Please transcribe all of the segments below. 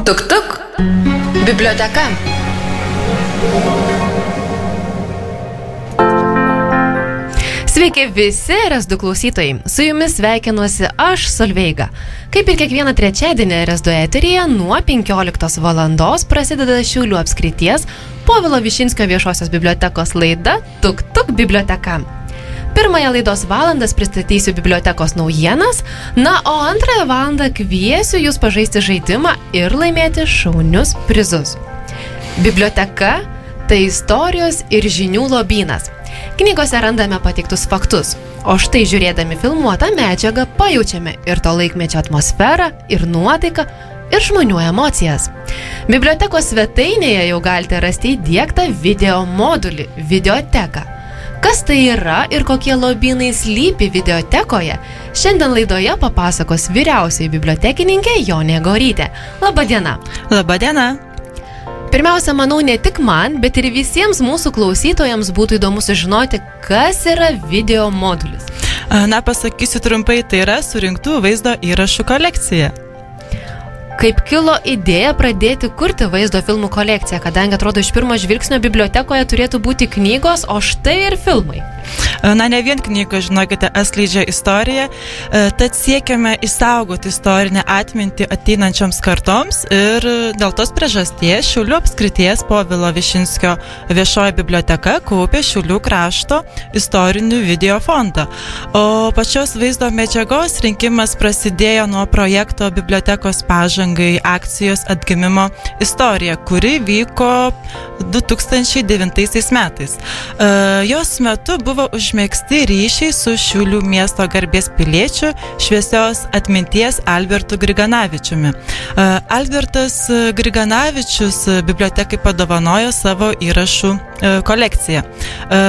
Tuk tuk. Biblioteka. Sveiki visi RS2 klausytojai. Su jumis sveikinuosi aš, Solveiga. Kaip ir kiekvieną trečiadienį RS2 eteryje nuo 15 valandos prasideda Šiaulių apskrities Povilo Višinskio viešosios bibliotekos laida Tuk tuk biblioteka. Pirmąją laidos valandas pristatysiu bibliotekos naujienas, o antrąją valandą kviesiu jūs pažaisti žaidimą ir laimėti šaunius prizus. Biblioteka – tai istorijos ir žinių lobynas. Knygose randame pateiktus faktus, o štai žiūrėdami filmuotą medžiagą pajaučiame ir to laikmečio atmosferą, ir nuotaiką, ir žmonių emocijas. Bibliotekos svetainėje jau galite rasti įdiegtą video modulį – videoteką. Kas tai yra ir kokie lobynai slypi videotekoje, šiandien laidoje papasakos vyriausioji bibliotekininkė Jonė Gorytė. Labadiena. Labadiena. Pirmiausia, manau, ne tik man, bet ir visiems mūsų klausytojams būtų įdomu sužinoti, kas yra video modulis. Pasakysiu trumpai, tai yra surinktų vaizdo įrašų kolekcija. Kaip kilo idėja pradėti kurti vaizdo filmų kolekciją, kadangi atrodo iš pirmo žvilgsnio bibliotekoje turėtų būti knygos, o štai ir filmai. Ne vien knygos, žinokite, atskleidžia istoriją, tad siekiame išsaugoti istorinę atmintį ateinančioms kartoms ir dėl tos priežasties Šiaulių apskrities Povilo Višinskio viešoji biblioteka kaupė Šiaulių krašto istorinių video fondą. O pačios vaizdo medžiagos rinkimas prasidėjo nuo projekto Bibliotekos pažangai akcijos atgimimo istorija, kuri vyko 2009 metais. Jos metu buvo užmegzti ryšiai su Šiaulių miesto garbės piliečiu šviesios atminties Albertu Griganavičiumi. Albertas Griganavičius bibliotekai padovanojo savo įrašų kolekciją.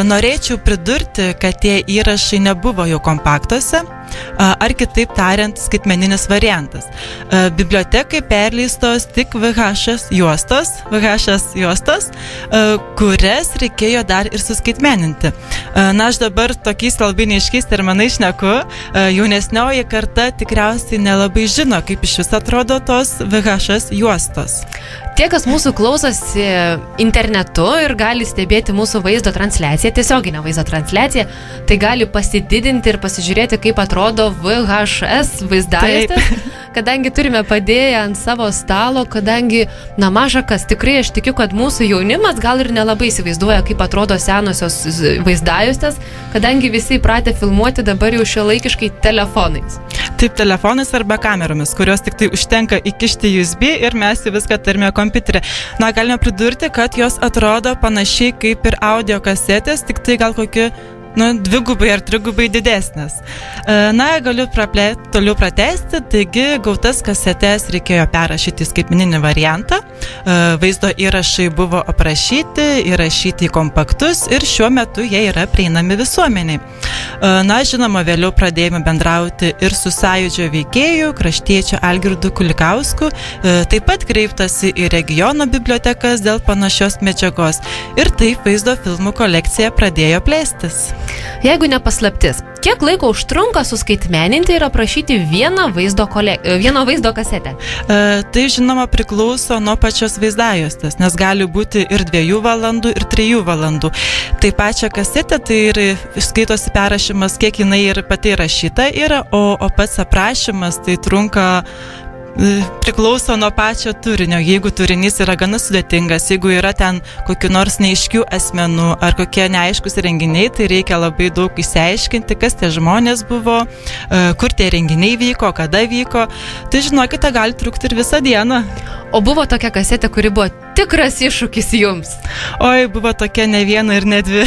Norėčiau pridurti, kad tie įrašai nebuvo jau kompaktuose, ar kitaip tariant skaitmeninis variantas. Bibliotekai perleistos tik VHS juostos, kurias reikėjo dar ir suskaitmeninti. Aš dabar tokiais labai neaiškiais terminais šneku, jaunesnioji karta tikriausiai nelabai žino, kaip iš vis atrodo tos VHS juostos. Tie, kas mūsų klausosi internetu ir gali stebėti mūsų vaizdo transliaciją, tiesioginę vaizdo transliaciją, tai gali pasididinti ir pasižiūrėti, kaip atrodo VHS vaizdajuostės, kadangi turime padėję ant savo stalo, kadangi, maža kas, tikrai aš tikiu, kad mūsų jaunimas gal ir nelabai įsivaizduoja, kaip atrodo senosios vaizdajuostės, kadangi visi įpratę filmuoti dabar jau šiuolaikiškai telefonais. Taip, telefonais arba kameromis, kurios tik tai užtenka įkišti USB ir mes viską turime kompiuterį. Galime pridurti, kad jos atrodo panašiai kaip ir audio kasetės, tik tai gal kokie dvigubai ar trigubai didesnės. Galiu toliau pratęsti, taigi gautas kasetes reikėjo perrašyti į skaitmeninį variantą, vaizdo įrašai buvo aprašyti, įrašyti į kompaktus ir šiuo metu jie yra prieinami visuomeniai. Žinoma, vėliau pradėjome bendrauti ir su sąjūdžio veikėjų, kraštiečiu Algirdu Kulikausku, taip pat kreiptasi į regiono bibliotekas dėl panašios medžiagos ir taip vaizdo filmų kolekcija pradėjo plėstis. Jeigu ne paslaptis, kiek laiko užtrunka suskaitmeninti ir aprašyti vieną vaizdo kasetę? Tai žinoma priklauso nuo pačios vaizdajuostės, nes gali būti ir 2 valandų, ir 3 valandų. Tai pačią kasetę, tai ir skaitosi perrašymas, kiek jinai ir pati rašyta yra, o pats aprašymas tai trunka priklauso nuo pačio turinio. Jeigu turinys yra gana sudėtingas, jeigu yra ten kokių nors neaiškių asmenų ar kokie neaiškus renginiai, tai reikia labai daug išsiaiškinti, kas tie žmonės buvo, kur tie renginiai vyko, kada vyko. Tai žinokite, gali trukti ir visą dieną. O buvo tokia kasetė, kuri buvo tikras iššūkis jums? Oi, buvo tokia ne viena ir ne 2.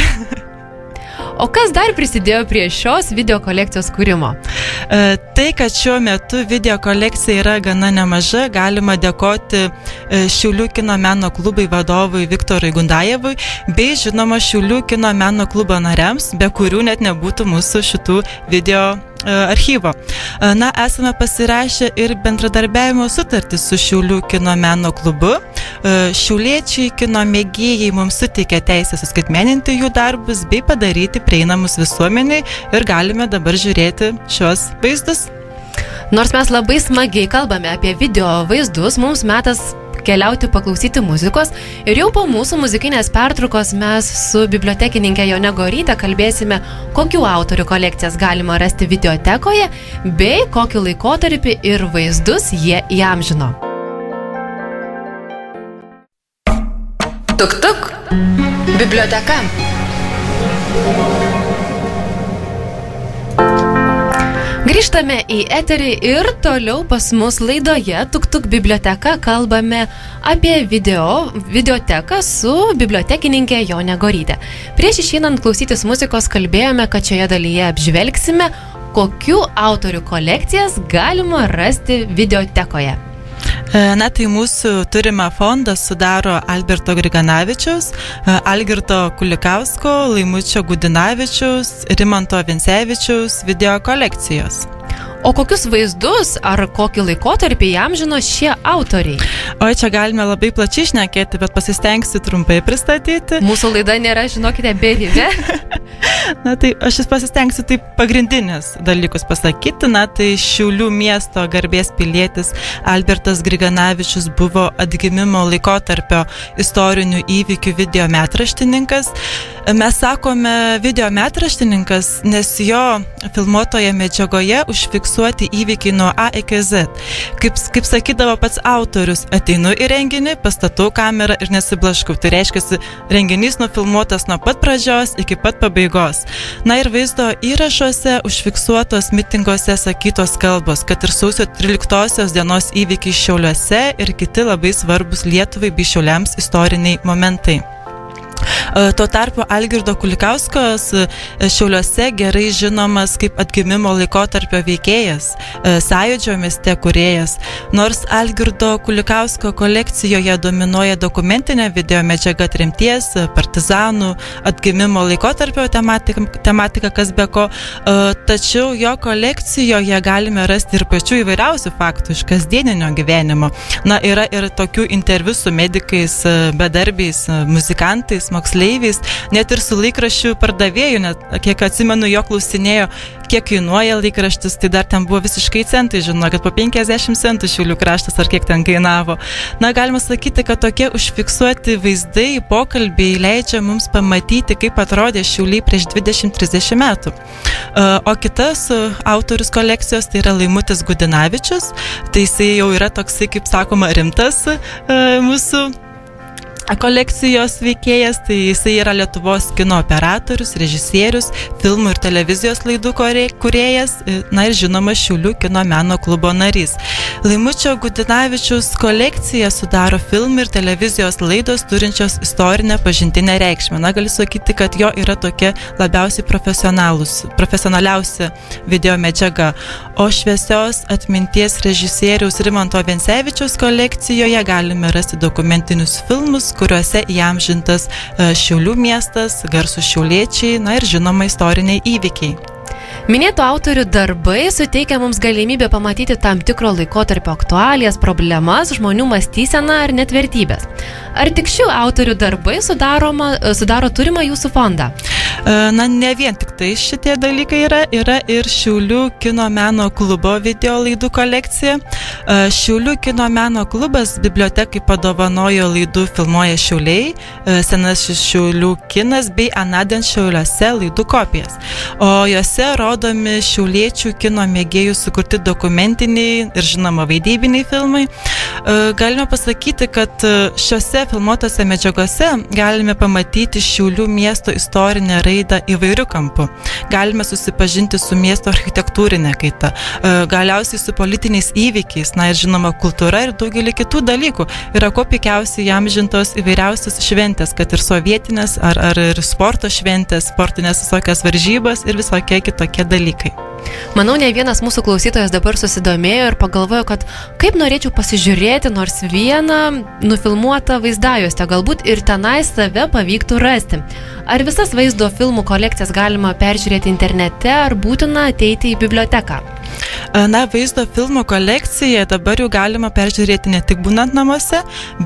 O kas dar prisidėjo prie šios video kolekcijos kūrimo? Tai, kad šiuo metu video kolekcija yra gana nemaža, galima dėkoti Šiaulių kino meno klubai vadovui Viktorui Gundajevui, bei žinoma Šiaulių kino meno klubo nariams, be kurių net nebūtų mūsų šitų video archyvo. Esame pasirašę ir bendradarbiavimo sutartį su Šiaulių kino meno klubu. Šiauliečiai kino mėgėjai mums suteikia teisę suskaitmeninti jų darbus bei padaryti prieinamus visuomeniai ir galime dabar žiūrėti šios vaizdus. Nors mes labai smagiai kalbame apie video vaizdus, mums metas keliauti paklausyti muzikos ir jau po mūsų muzikinės pertraukos mes su bibliotekininkė Jone Goryte kalbėsime, kokių autorių kolekcijas galima rasti videotekoje bei kokį laikotarpį ir vaizdus jie įamžino. Tuk tuk. Biblioteka. Grįžtame į eterį ir toliau pas mus laidoje Tuk tuk biblioteka kalbame apie videoteką su bibliotekininkė Jone Goryte. Prieš išeinant klausytis muzikos kalbėjome, kad šioje dalyje apžvelgsime, kokių autorių kolekcijas galima rasti videotekoje. Na tai mūsų turimą fondą sudaro Alberto Griganavičiaus, Algirdo Kulikausko, Laimučio Gudinavičiaus, Rimanto Vincevičiaus video kolekcijos. O kokius vaizdus ar kokį laikotarpį įamžino šie autoriai? O čia galime labai plačiai šnekėti, bet pasistengsiu trumpai pristatyti. Mūsų laida nėra, žinokite, beribė. Na tai aš pasistengsiu taip pagrindinius dalykus pasakyti. Na tai Šiaulių miesto garbės pilietis Albertas Griganavičius buvo atgimimo laikotarpio istorinių įvykių videometraštininkas. Mes sakome videometraštininkas, nes jo filmuotoje medžiagoje užfiksuoti įvykiai nuo A iki Z. Kaip sakydavo pats autorius, ateinu į renginį, pastatau kamerą ir nesiblaškau. Tai reiškia, renginys nufilmuotas nuo pat pradžios iki pat pabaigos. Na ir vaizdo įrašuose užfiksuotos mitinguose sakytos kalbos, kad ir sausio 13 dienos įvykiai Šiauliuose ir kiti labai svarbus Lietuvai bei Šiauliams istoriniai momentai. Tuo tarpu Algirdo Kulikauskos Šiauliuose gerai žinomas kaip atgimimo laikotarpio veikėjas, Sąjūdžio mieste kūrėjas. Nors Algirdo Kulikausko kolekcijoje dominuoja dokumentinė video medžiaga tremties, partizanų, atgimimo laikotarpio tematika kas be ko, tačiau jo kolekcijoje galime rasti ir pačių įvairiausių faktų iš kasdieninio gyvenimo. Na, yra ir tokių interviu su medikais, bedarbiais, muzikantais, moksleiviais, net ir su laikraščių pardavėjų, net kiek atsimenu, jo klausinėjo, kiek kainuoja laikraštis, tai dar ten buvo visiškai centai, žinau, kad po 50 centų Šiaulių kraštas ar kiek ten kainavo. Na, galima sakyti, kad tokie užfiksuoti vaizdai, pokalbiai leidžia mums pamatyti, kaip atrodė Šiauliai prieš 20-30 metų. O kitas autorius kolekcijos tai yra Laimutis Gudinavičius, tai jisai jau yra toksai, kaip sakoma, rimtas mūsų kolekcijos veikėjas, tai jisai yra Lietuvos kino operatorius, režisierius, filmų ir televizijos laidų kūrėjas, na ir žinoma Šiaulių kino meno klubo narys. Laimučio Gudinavičiaus kolekciją sudaro filmų ir televizijos laidos turinčios istorinę pažintinę reikšmę. Na, galiu sakyti, kad jo yra tokia labiausiai profesionaliausia video medžiaga. O šviesios atminties režisieriaus Rimanto Vincevičiaus kolekcijoje galime rasti dokumentinius filmus, kuriuose įamžintas Šiaulių miestas, garsūs šiauliečiai, na ir žinoma istoriniai įvykiai. Minėtų autorių darbai suteikia mums galimybę pamatyti tam tikro laikotarpio aktualijas, problemas, žmonių mąstyseną ar net vertybės. Ar tik šių autorių darbai sudaro turimą jūsų fondą? Na, ne vien tik tai šitie dalykai yra ir Šiaulių kino meno klubo video laidų kolekcija. Šiaulių kino meno klubas bibliotekai padovanojo laidų Filmuoja Šiauliai, Senasis Šiaulių kinas bei Anądien Šiauliuose laidų kopijas. O jose rodomi šiauliečių kino mėgėjų sukurti dokumentiniai ir žinoma vaidybiniai filmai. Galime pasakyti, kad šiose filmuotose medžiagose galime pamatyti Šiaulių miesto istorinę raidą įvairių kampų. Galime susipažinti su miesto architektūrinė kaita, galiausiai su politiniais įvykiais, na ir žinoma kultūra ir daugelį kitų dalykų. Yra kuo puikiausiai įamžintos įvairiausios šventės, kad ir sovietinės ar ir sporto šventės, sportinės visokias varžybas ir visokie kitokie dalykai. Manau, ne vienas mūsų klausytojas dabar susidomėjo ir pagalvojo, kad kaip norėčiau pasižiūrėti nors vieną nufilmuotą vaizdajuostę, galbūt ir tenai save pavyktų rasti. Ar visas vaizdo filmų kolekcijas galima peržiūrėti internete, ar būtina ateiti į biblioteką? Na, vaizdo filmų kolekciją dabar jau galima peržiūrėti ne tik būnant namuose,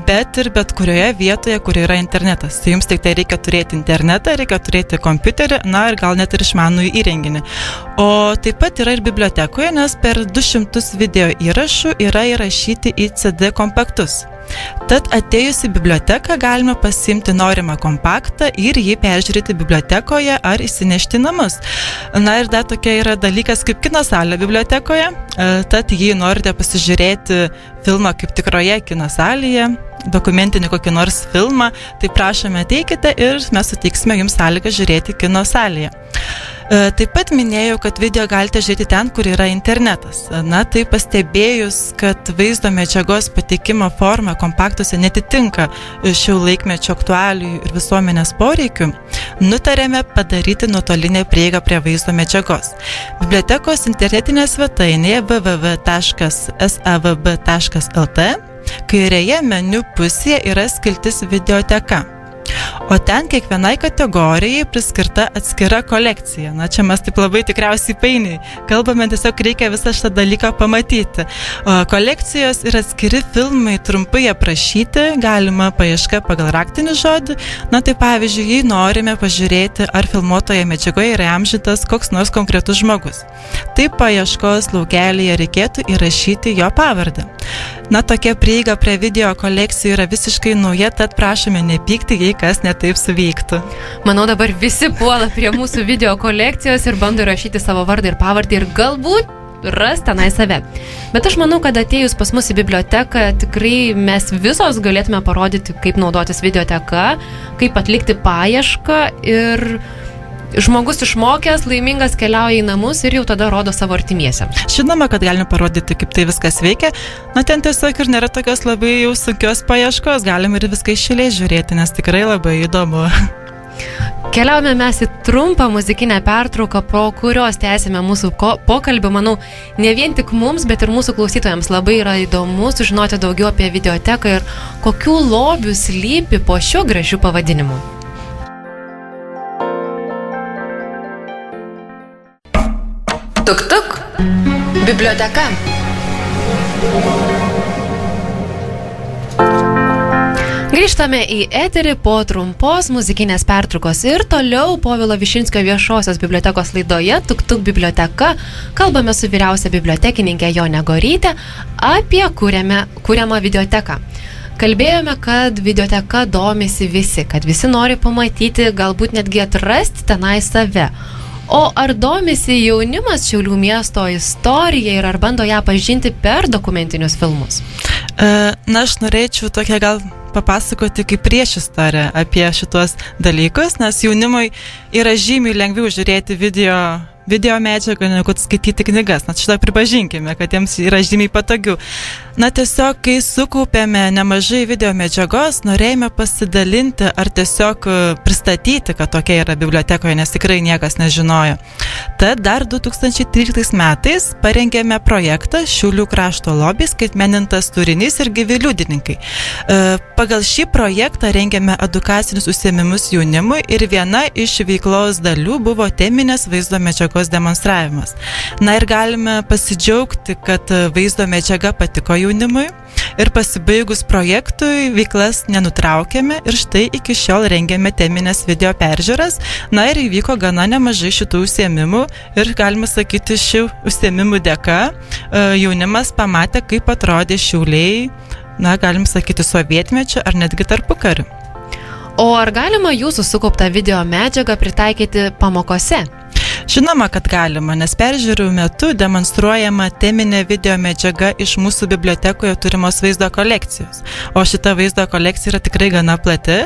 bet ir bet kurioje vietoje, kur yra internetas. Tai jums tik tai reikia turėti internetą, reikia turėti kompiuterį, na ir gal net ir išmanųjį įrenginį. O taip pat yra ir bibliotekoje, nes per 200 video įrašų yra įrašyti į CD kompaktus. Tad atėjus į biblioteką galime pasiimti norimą kompaktą ir jį peržiūrėti bibliotekoje ar įsinešti į namus. Na ir dar tokia yra dalykas kaip kino salė bibliotekoje, tad jei norite pasižiūrėti filmą kaip tikroje kino salėje, dokumentinį kokį nors filmą, tai prašome ateikite ir mes suteiksime jums sąlygą žiūrėti kino salėje. Taip pat minėjau, kad video galite žiūrėti ten, kur yra internetas. Na, tai pastebėjus, kad vaizdo medžiagos pateikimo forma kompaktuose netitinka šių laikmečio aktualijų ir visuomenės poreikių, nutarėme padaryti nuotolinę prieigą prie vaizdo medžiagos. Bibliotekos internetinėje svetainėje www.savb.lt kairėje meniu pusėje yra skiltis videoteka. O ten kiekvienai kategorijai priskirta atskira kolekcija. Na, čia mes taip labai tikriausiai painiai kalbame, tiesiog reikia visą šitą dalyką pamatyti. Kolekcijos ir atskiri filmai trumpai aprašyti, galima paieška pagal raktinį žodį. Na, tai pavyzdžiui, jei norime pažiūrėti, ar filmuotoje medžiagoje yra įamžintas koks nors konkretus žmogus. Tai paieškos laukelėje reikėtų įrašyti jo pavardę. Na, tokia prieiga prie video kolekcijų yra visiškai nauja, tad prašome nepykti, jei kas netaip suvyktų. Manau, dabar visi puola prie mūsų video kolekcijos ir bando rašyti savo vardą ir pavardę ir galbūt ras tenai save. Bet aš manau, kad atėjus pas mus į biblioteką, tikrai mes visos galėtume parodyti, kaip naudotis videoteka, kaip atlikti paiešką ir žmogus išmokęs, laimingas keliauja į namus ir jau tada rodo savo artimiesiems. Žinoma, kad galime parodyti, kaip tai viskas veikia. Na, ten tiesiog ir nėra tokios labai jau sunkios paieškos, galim ir viską iš eilės žiūrėti, nes tikrai labai įdomu. Keliaujame mes į trumpą muzikinę pertrauką, po kurios tęsime mūsų pokalbį. Manau, ne vien tik mums, bet ir mūsų klausytojams labai yra įdomu sužinoti daugiau apie videoteką ir kokių lobių slypi po šiuo gražiu pavadinimu. Tuk tuk. Biblioteka. Grįžtame į eterį po trumpos muzikinės pertraukos ir toliau Povilo Višinskio viešosios bibliotekos laidoje Tuk tuk biblioteka kalbame su vyriausia bibliotekininkė Jone Goryte apie kuriamą videoteką. Kalbėjome, kad videoteka domisi visi, kad visi nori pamatyti, galbūt netgi atrasti tenai save. O ar domisi jaunimas Šiaulių miesto istorija ir ar bando ją pažinti per dokumentinius filmus? Na, aš norėčiau tokią gal papasakoti kaip priešistorę apie šitos dalykus, nes jaunimui yra žymiai lengviau žiūrėti video medžiagą, negu skaityti knygas. Na, šitą pripažinkime, kad jiems yra žymiai patogiau. Na, tiesiog, kai sukaupėme nemažai video medžiagos, norėjome pasidalinti ar tiesiog pristatyti, kad tokia yra bibliotekoje, nes tikrai niekas nežinojo. Tad dar 2013 metais parengėme projektą Šiaulių krašto lobis, skaitmenintas turinys ir gyvi liudininkai. Pagal šį projektą rengėme edukacinius užsiėmimus jaunimui ir viena iš veiklos dalių buvo teminės vaizdo medžiagos demonstravimas. Na ir galime pasidžiaugti, kad vaizdo medžiaga patiko jaunimui ir pasibaigus projektui veiklas nenutraukėme ir štai iki šiol rengiame teminės video peržiūras. Na ir įvyko gana nemažai šitų užsiėmimų ir galima sakyti, šių užsiėmimų dėka jaunimas pamatė, kaip atrodė Šiauliai, na, galim sakyti, sovietmečio ar netgi tarpukariu. O ar galima jūsų sukauptą video medžiagą pritaikyti pamokose? Žinoma, kad galima, nes peržiūrų metu demonstruojama teminė video medžiaga iš mūsų bibliotekoje turimos vaizdo kolekcijos. O šita vaizdo kolekcija yra tikrai gana plati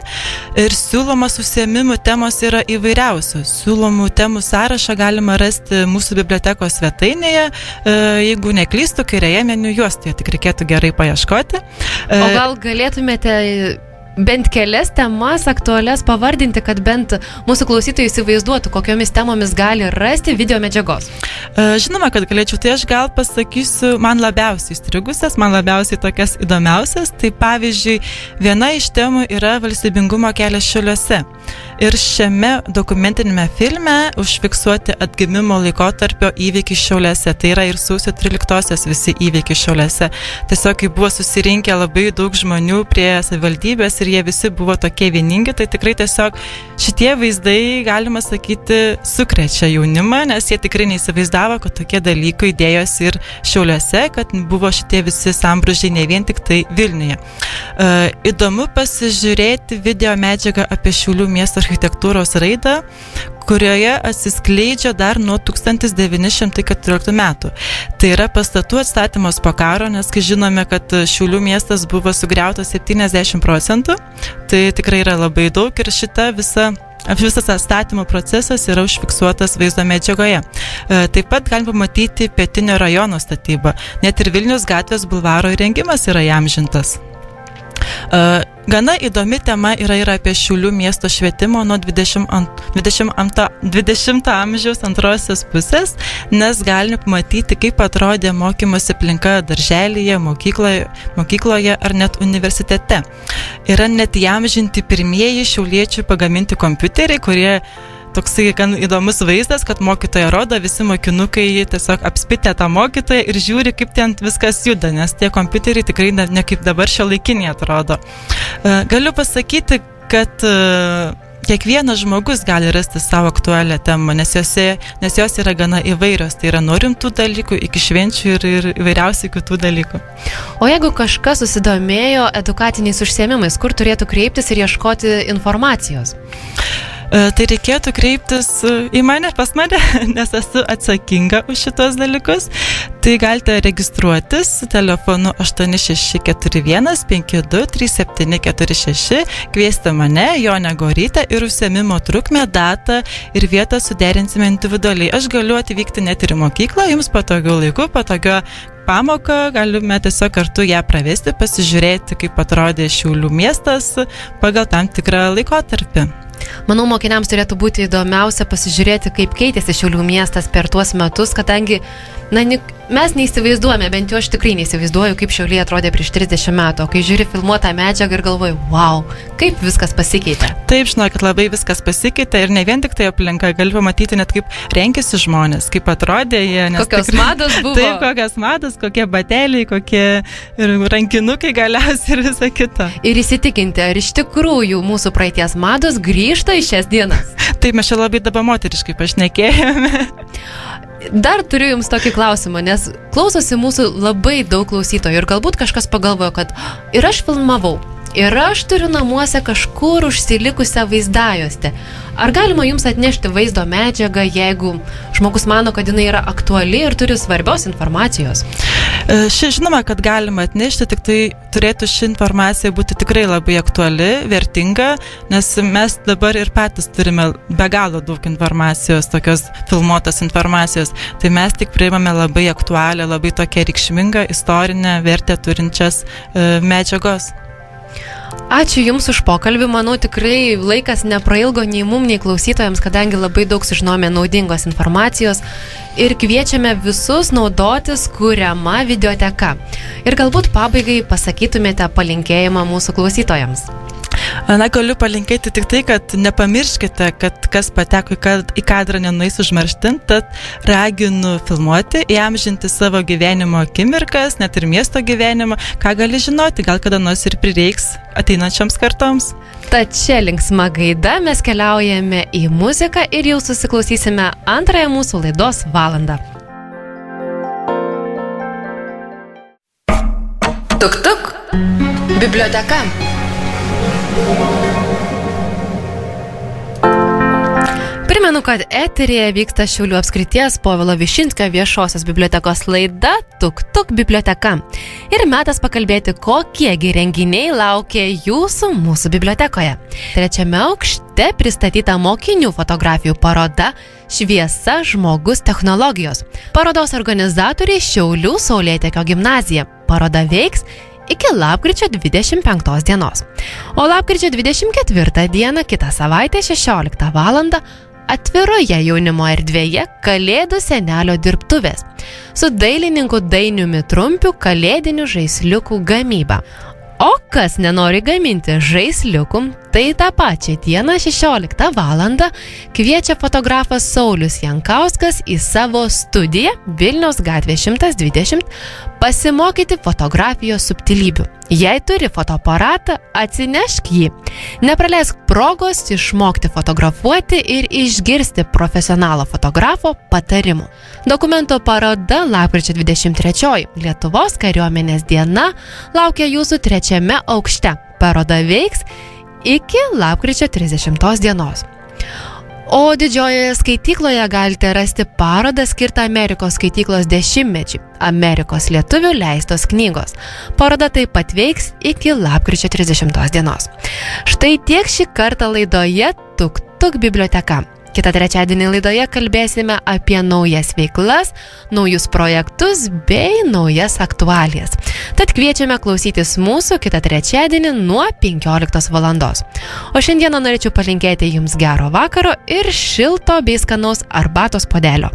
ir siūlomas užsiėmimų temos yra įvairiausios. Siūlomų temų sąrašą galima rasti mūsų bibliotekos svetainėje, jeigu neklystu, kairėje meniu juostoje, tik reikėtų gerai paieškoti. O gal galėtumėte bent kelias temas aktualias pavardinti, kad bent mūsų klausytojai įsivaizduotų, kokiomis temomis gali rasti video medžiagos? Žinoma, kad galėčiau, tai aš gal pasakysiu man labiausiai įstrigusias, man labiausiai tokias įdomiausias. Tai pavyzdžiui, viena iš temų yra valstybingumo kelias Šiauliuose. Ir šiame dokumentinėme filme užfiksuoti atgimimo laikotarpio įvykiai Šiauliuose. Tai yra ir sausio 13-osios visi įvykiai Šiauliuose. Tiesiog, kai buvo susirinkę labai daug žmonių prie savivaldybės ir jie visi buvo tokie vieningi, tai tikrai tiesiog šitie vaizdai, galima sakyti, sukrečia jaunimą, nes jie tikrai neįsivaizdavo, kad tokie dalykai dėjosi ir Šiauliuose, kad buvo šitie visi sambrūžiai ne vien tik tai Vilniuje. Įdomu pasižiūrėti video medžiagą apie Šiaulių miesto architektūros raidą, kurioje atsiskleidžia dar nuo 1914 metų. Tai yra pastatų atstatymas po karo, nes kai žinome, kad Šiaulių miestas buvo sugriautas 70%, tai tikrai yra labai daug ir visas atstatymo procesas yra užfiksuotas vaizdo medžiagoje. Taip pat galima matyti pietinio rajono statybą. Net ir Vilniaus gatvės bulvaro įrengimas yra įamžintas. Gana įdomi tema yra ir apie Šiaulių miesto švietimo nuo 20 amžiaus antrosios pusės, nes galime pamatyti, kaip atrodė mokymosi aplinka darželyje, mokykloje ar net universitete. Yra net įamžinti pirmieji šiauliečių pagaminti kompiuteriai, kurie toksai gan įdomus vaizdas, kad mokytoja rodo, visi mokinukai tiesiog apspitę tą mokytoją ir žiūri, kaip ten viskas juda, nes tie kompiuteriai tikrai ne kaip dabar šiuolaikiniai atrodo. Galiu pasakyti, kad kiekvienas žmogus gali rasti savo aktualią temą, nes jos yra gana įvairios. Tai yra nuo rimtų dalykų iki švenčių ir įvairiausių kitų dalykų. O jeigu kažkas susidomėjo edukaciniais užsiėmimais, kur turėtų kreiptis ir ieškoti informacijos? Tai reikėtų kreiptis pas mane, nes esu atsakinga už šitos dalykus. Tai galite registruotis telefonu 8641 52 3746, kviesti mane, Jonę Gorytę, ir užsiėmimo trukmę, datą ir vietą suderinsime individualiai. Aš galiu atvykti net ir į mokyklą, jums patogiu laiku, patogiu pamoką, galime tiesiog kartu ją pravesti, pasižiūrėti, kaip atrodė Šiaulių miestas pagal tam tikrą laikotarpį. Manau, mokiniams turėtų būti įdomiausia pasižiūrėti, kaip keitėsi Šiaulių miestas per tuos metus, kadangi mes neįsivaizduojame, bent jau aš tikrai neįsivaizduoju, kaip Šiauliai atrodė prieš 30 metų, o kai žiūri filmuotą medžiagą ir galvoju, wow, kaip viskas pasikeitė. Taip, žinau, kad labai viskas pasikeitė ir ne vien tik tai aplinka, gali pamatyti net kaip rengėsi žmonės, kaip atrodė jie. Kokios mados buvo. Taip, kokios mados, kokie bateliai, kokie rankinukai galiausiai ir visa kita. Ir įsitikinti, ar iš tikrųjų mūsų praeities mados grįžta į šias dienas. Taip, mes čia labai dabar moteriškai pašnekėjome. Dar turiu jums tokį klausimą, nes klausosi mūsų labai daug klausytojų ir galbūt kažkas pagalvojo, kad ir aš filmavau, ir aš turiu namuose kažkur užsilikusią vaizdajuostę. Ar galima jums atnešti vaizdo medžiagą, jeigu žmogus mano, kad jinai yra aktuali ir turi svarbios informacijos? Žinoma, kad galima atnešti, tik tai turėtų ši informacija būti tikrai labai aktuali, vertinga, nes mes dabar ir patys turime be galo daug informacijos, tokios filmuotos informacijos. Tai mes tik priimame labai aktualią, labai tokią reikšmingą, istorinę vertę turinčias medžiagos. Ačiū Jums už pokalbį, manau tikrai laikas neprailgo nei mum, nei klausytojams, kadangi labai daug sužinome naudingos informacijos ir kviečiame visus naudotis kuriama videoteka. Ir galbūt pabaigai pasakytumėte palinkėjimą mūsų klausytojams. Galiu palinkėti tik tai, kad nepamirškite, kad kas pateko į kadrą nenueis užmarštint, tad raginu filmuoti, įamžinti savo gyvenimo akimirkas, net ir miesto gyvenimą, ką gali žinoti, gal kada nors ir prireiks ateinančioms kartoms. Tad čia linksma gaida, mes keliaujame į muziką ir jau susiklausysime antrąją mūsų laidos valandą. Tuk tuk, biblioteka. Primenu, kad eteryje vyksta Šiaulių apskrities Povilo Višinskio viešosios bibliotekos laida Tuk Tuk biblioteka. Ir metas pakalbėti, kokiegi renginiai laukia jūsų mūsų bibliotekoje. Trečiame aukšte pristatyta mokinių fotografijų paroda Šviesa, žmogus, technologijos. Parodos organizatoriai Šiaulių Saulėtekio gimnazija. Paroda veiks iki lapkričio 25 dienos. O lapkričio 24 dieną kitą savaitę 16 valandą atviroje jaunimo erdvėje Kalėdų senelio dirbtuvės su dailininku Dainiumi Trumpiu kalėdinių žaisliukų gamyba. O kas nenori gaminti žaisliukų, štai tą pačią dieną 16 valandą kviečia fotografas Saulius Jankauskas į savo studiją Vilniaus gatvė 120 pasimokyti fotografijos subtilybių. Jei turi fotoaparatą, atsinešk jį. Nepraleisk progos išmokti fotografuoti ir išgirsti profesionalo fotografo patarimų. Dokumento paroda lapkričio 23 Lietuvos kariuomenės diena laukia jūsų 3. aukšte. Paroda veiks iki lapkričio 30 dienos. O didžiojoje skaitykloje galite rasti parodą skirtą Amerikos skaityklos 10-mečiui – Amerikos lietuvių leistos knygos. Paroda taip pat veiks iki lapkričio 30 dienos. Štai tiek šį kartą laidoje Tuk Tuk biblioteka. Kitą trečiadienį laidoje kalbėsime apie naujas veiklas, naujus projektus bei naujas aktualijas. Tad kviečiame klausytis mūsų kitą trečiadienį nuo 15 valandos. O šiandieną norėčiau palinkėti jums gero vakaro ir šilto bei skanaus arbatos puodelio.